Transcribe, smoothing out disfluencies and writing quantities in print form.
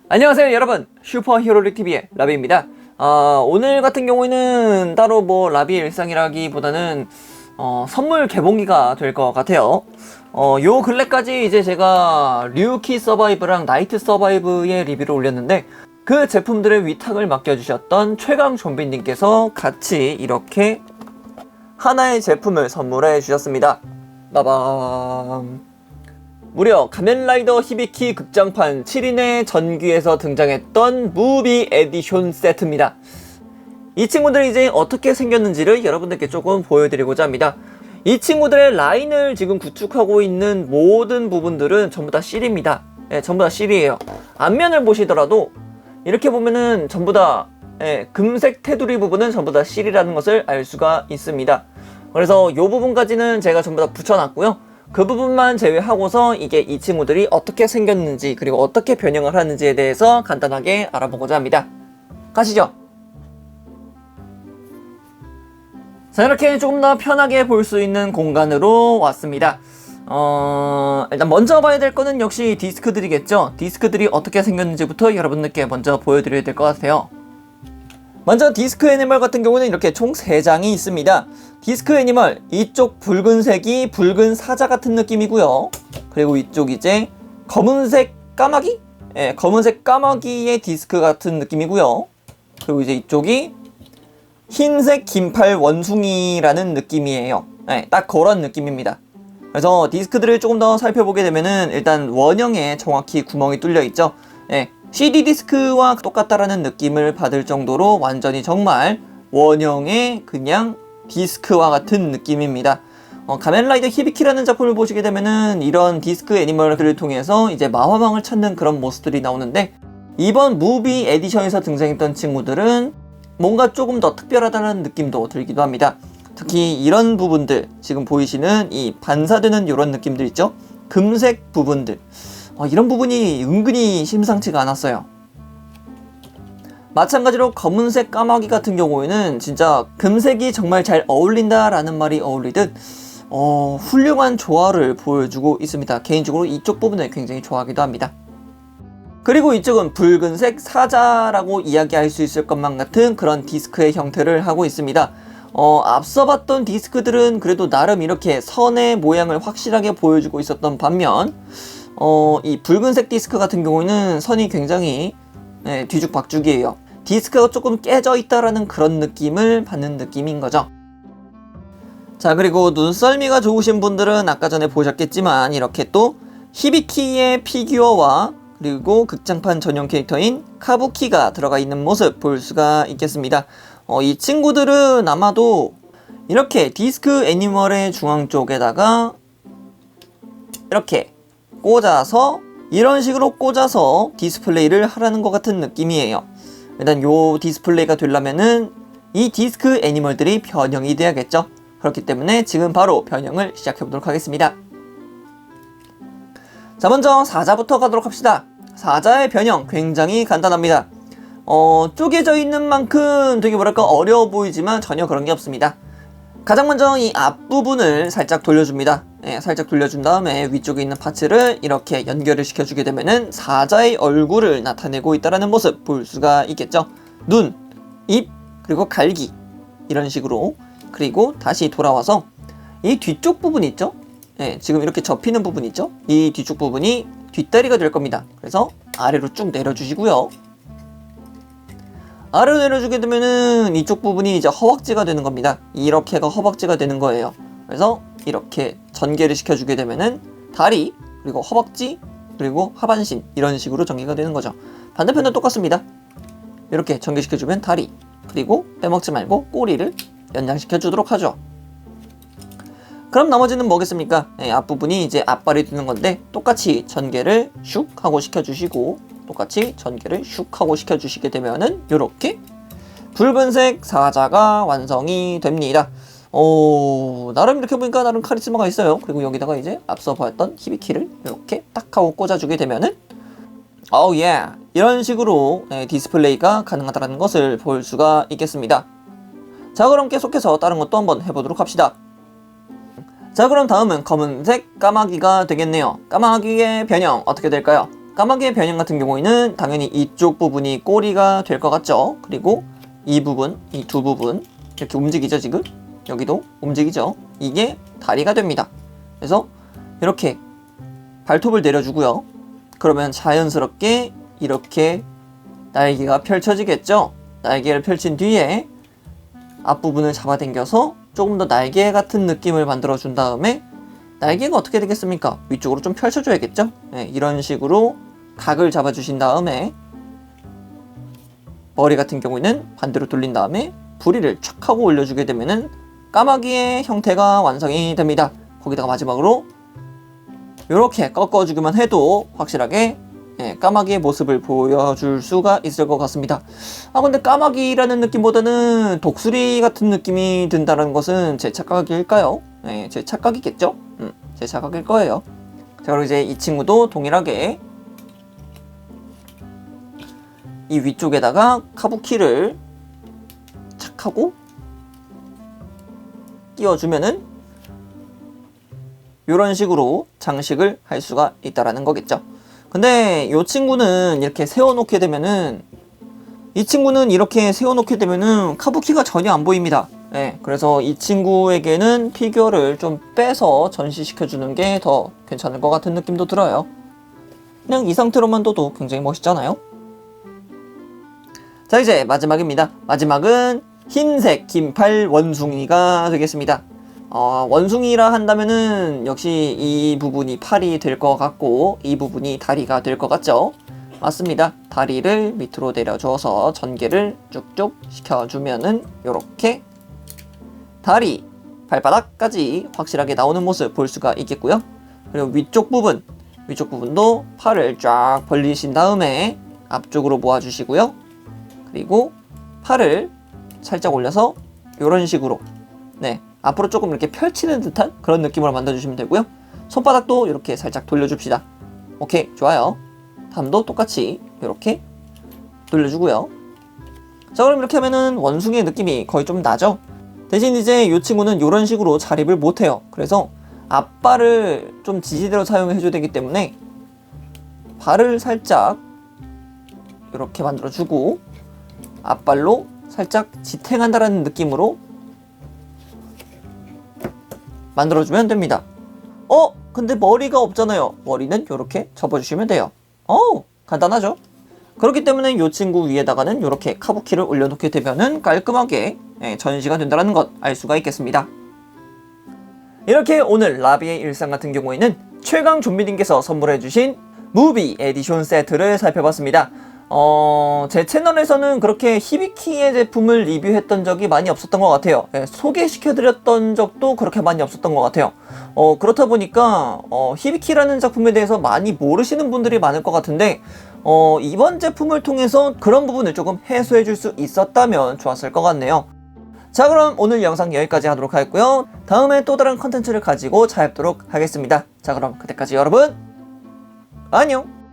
안녕하세요 여러분, 슈퍼히어로릭TV의 라비입니다. 오늘 같은 경우에는 따로 뭐 라비의 일상이라기보다는 선물 개봉기가 될 것 같아요. 요 근래까지 이제 제가 류키 서바이브랑 나이트 서바이브의 리뷰를 올렸는데 그 제품들의 위탁을 맡겨주셨던 최강 좀비님께서 같이 이렇게 하나의 제품을 선물해 주셨습니다. 빠밤. 무려 가면라이더 히비키 극장판 7인의 전기에서 등장했던 무비 에디션 세트입니다. 이 친구들이 이제 어떻게 생겼는지를 여러분들께 조금 보여드리고자 합니다. 이 친구들의 라인을 지금 구축하고 있는 모든 부분들은 전부 다 실입니다. 예, 전부 다 실이에요. 앞면을 보시더라도 이렇게 보면은 전부 다 금색 테두리 부분은 전부 다 실이라는 것을 알 수가 있습니다. 그래서 이 부분까지는 제가 전부 다 붙여놨고요. 그 부분만 제외하고서 이게 이 친구들이 어떻게 생겼는지 그리고 어떻게 변형을 하는지에 대해서 간단하게 알아보고자 합니다. 가시죠. 자, 이렇게 조금 더 편하게 볼 수 있는 공간으로 왔습니다. 일단 먼저 봐야 될 거는 역시 디스크들이겠죠. 디스크들이 어떻게 생겼는지부터 여러분들께 먼저 보여드려야 될 것 같아요. 먼저 디스크 애니멀 같은 경우는 이렇게 총 3장이 있습니다. 디스크 애니멀, 이쪽 붉은색이 붉은 사자 같은 느낌이고요. 그리고 이쪽 이제 검은색 까마귀? 검은색 까마귀의 디스크 같은 느낌이고요. 그리고 이제 이쪽이 흰색 긴팔 원숭이라는 느낌이에요. 딱 그런 느낌입니다. 그래서 디스크들을 조금 더 살펴보게 되면은 일단 원형에 정확히 구멍이 뚫려 있죠. CD 디스크와 똑같다라는 느낌을 받을 정도로 완전히 정말 원형의 그냥 디스크와 같은 느낌입니다. 가면라이더 히비키라는 작품을 보시게 되면은 이런 디스크 애니멀들을 통해서 이제 마화망을 찾는 그런 모습들이 나오는데 이번 무비 에디션에서 등장했던 친구들은 뭔가 조금 더 특별하다는 느낌도 들기도 합니다. 특히 이런 부분들, 지금 보이시는 이 반사되는 이런 느낌들 있죠? 금색 부분들. 이런 부분이 은근히 심상치가 않았어요. 마찬가지로 검은색 까마귀 같은 경우에는 진짜 금색이 정말 잘 어울린다라는 말이 어울리듯 훌륭한 조화를 보여주고 있습니다. 개인적으로 이쪽 부분을 굉장히 좋아하기도 합니다. 그리고 이쪽은 붉은색 사자라고 이야기할 수 있을 것만 같은 그런 디스크의 형태를 하고 있습니다. 앞서 봤던 디스크들은 그래도 나름 이렇게 선의 모양을 확실하게 보여주고 있었던 반면 이 붉은색 디스크 같은 경우는 선이 굉장히 뒤죽박죽이에요. 디스크가 조금 깨져 있다라는 그런 느낌을 받는 느낌인 거죠. 자, 그리고 눈썰미가 좋으신 분들은 아까 전에 보셨겠지만 이렇게 또 히비키의 피규어와 그리고 극장판 전용 캐릭터인 카부키가 들어가 있는 모습 볼 수가 있겠습니다. 이 친구들은 아마도 이렇게 디스크 애니멀의 중앙 쪽에다가 이렇게 꽂아서 이런 식으로 꽂아서 디스플레이를 하라는 것 같은 느낌이에요. 일단 요 디스플레이가 되려면은 이 디스크 애니멀들이 변형이 돼야겠죠. 그렇기 때문에 지금 바로 변형을 시작해 보도록 하겠습니다. 자, 먼저 사자부터 가도록 합시다. 사자의 변형 굉장히 간단합니다. 쪼개져 있는 만큼 되게 뭐랄까 어려워 보이지만 전혀 그런 게 없습니다. 가장 먼저 이 앞부분을 살짝 돌려줍니다. 살짝 돌려준 다음에 위쪽에 있는 파츠를 이렇게 연결을 시켜주게 되면은 사자의 얼굴을 나타내고 있다는 모습 볼 수가 있겠죠. 눈, 입, 그리고 갈기 이런 식으로. 그리고 다시 돌아와서 이 뒤쪽 부분 있죠? 지금 이렇게 접히는 부분 있죠? 이 뒤쪽 부분이 뒷다리가 될 겁니다. 그래서 아래로 쭉 내려주시고요. 아래로 내려주게 되면은 이쪽 부분이 이제 허벅지가 되는 겁니다. 이렇게가 허벅지가 되는 거예요. 그래서 이렇게 전개를 시켜주게 되면은 다리, 그리고 허벅지, 그리고 하반신 이런 식으로 전개가 되는 거죠. 반대편도 똑같습니다. 이렇게 전개시켜주면 다리, 그리고 빼먹지 말고 꼬리를 연장시켜 주도록 하죠. 그럼 나머지는 뭐겠습니까? 앞부분이 이제 앞발이 되는 건데 똑같이 전개를 슉 하고 시켜주시고 똑같이 전개를 슉 하고 시켜주시게 되면은 이렇게 붉은색 사자가 완성이 됩니다. 나름 이렇게 보니까 나름 카리스마가 있어요. 그리고 여기다가 이제 앞서 보았던 히비키를 이렇게 딱 하고 꽂아주게 되면은 이런 식으로 디스플레이가 가능하다는 것을 볼 수가 있겠습니다. 자, 그럼 계속해서 다른 것도 한번 해보도록 합시다. 자, 그럼 다음은 검은색 까마귀가 되겠네요. 까마귀의 변형 어떻게 될까요? 까마귀의 변형 같은 경우에는 당연히 이쪽 부분이 꼬리가 될 것 같죠. 그리고 이 부분, 이 두 부분 이렇게 움직이죠. 지금 여기도 움직이죠. 이게 다리가 됩니다. 그래서 이렇게 발톱을 내려주고요. 그러면 자연스럽게 이렇게 날개가 펼쳐지겠죠. 날개를 펼친 뒤에 앞부분을 잡아당겨서 조금 더 날개 같은 느낌을 만들어 준 다음에 날개가 어떻게 되겠습니까? 위쪽으로 좀 펼쳐줘야겠죠. 네, 이런 식으로 각을 잡아주신 다음에 머리 같은 경우에는 반대로 돌린 다음에 부리를 촥 하고 올려주게 되면은 까마귀의 형태가 완성이 됩니다. 거기다가 마지막으로 이렇게 꺾어주기만 해도 확실하게 까마귀의 모습을 보여줄 수가 있을 것 같습니다. 근데 까마귀라는 느낌보다는 독수리 같은 느낌이 든다는 것은 제 착각일까요? 네, 제 착각이겠죠? 제 착각일 거예요. 자, 그리고 이제 이 친구도 동일하게 이 위쪽에다가 카부키를 착 하고 끼워주면은 이런 식으로 장식을 할 수가 있다라는 거겠죠. 근데 이 친구는 이렇게 세워놓게 되면은 이 친구는 이렇게 세워놓게 되면은 카부키가 전혀 안 보입니다. 네, 그래서 이 친구에게는 피규어를 좀 빼서 전시시켜주는 게 더 괜찮을 것 같은 느낌도 들어요. 그냥 이 상태로만 둬도 굉장히 멋있잖아요. 자, 이제 마지막입니다. 마지막은 흰색 긴팔 원숭이가 되겠습니다. 원숭이라 한다면은 역시 이 부분이 팔이 될 것 같고 이 부분이 다리가 될 것 같죠? 맞습니다. 다리를 밑으로 내려줘서 전개를 쭉쭉 시켜주면은 요렇게 다리, 발바닥까지 확실하게 나오는 모습 볼 수가 있겠고요. 그리고 위쪽 부분도 팔을 쫙 벌리신 다음에 앞쪽으로 모아주시고요. 그리고 팔을 살짝 올려서 이런 식으로 앞으로 조금 이렇게 펼치는 듯한 그런 느낌으로 만들어주시면 되고요. 손바닥도 이렇게 살짝 돌려줍시다. 오케이, 좋아요. 다음도 똑같이 이렇게 돌려주고요. 자, 그럼 이렇게 하면은 원숭이의 느낌이 거의 좀 나죠? 대신 이제 이 친구는 이런 식으로 자립을 못해요. 그래서 앞발을 좀 지지대로 사용해줘야 되기 때문에 발을 살짝 이렇게 만들어주고 앞발로 살짝 지탱한다라는 느낌으로 만들어주면 됩니다. 근데 머리가 없잖아요. 머리는 이렇게 접어주시면 돼요. 간단하죠? 그렇기 때문에 이 친구 위에다가는 이렇게 카부키를 올려놓게 되면은 깔끔하게 전시가 된다는 것 알 수가 있겠습니다. 이렇게 오늘 라비의 일상 같은 경우에는 최강 좀비님께서 선물해주신 무비 에디션 세트를 살펴봤습니다. 제 채널에서는 그렇게 히비키의 제품을 리뷰했던 적이 많이 없었던 것 같아요. 소개시켜드렸던 적도 그렇게 많이 없었던 것 같아요. 그렇다 보니까 히비키라는 작품에 대해서 많이 모르시는 분들이 많을 것 같은데 이번 제품을 통해서 그런 부분을 조금 해소해 줄 수 있었다면 좋았을 것 같네요. 자, 그럼 오늘 영상 여기까지 하도록 하겠고요. 다음에 또 다른 컨텐츠를 가지고 찾아뵙도록 하겠습니다. 자, 그럼 그때까지 여러분 안녕.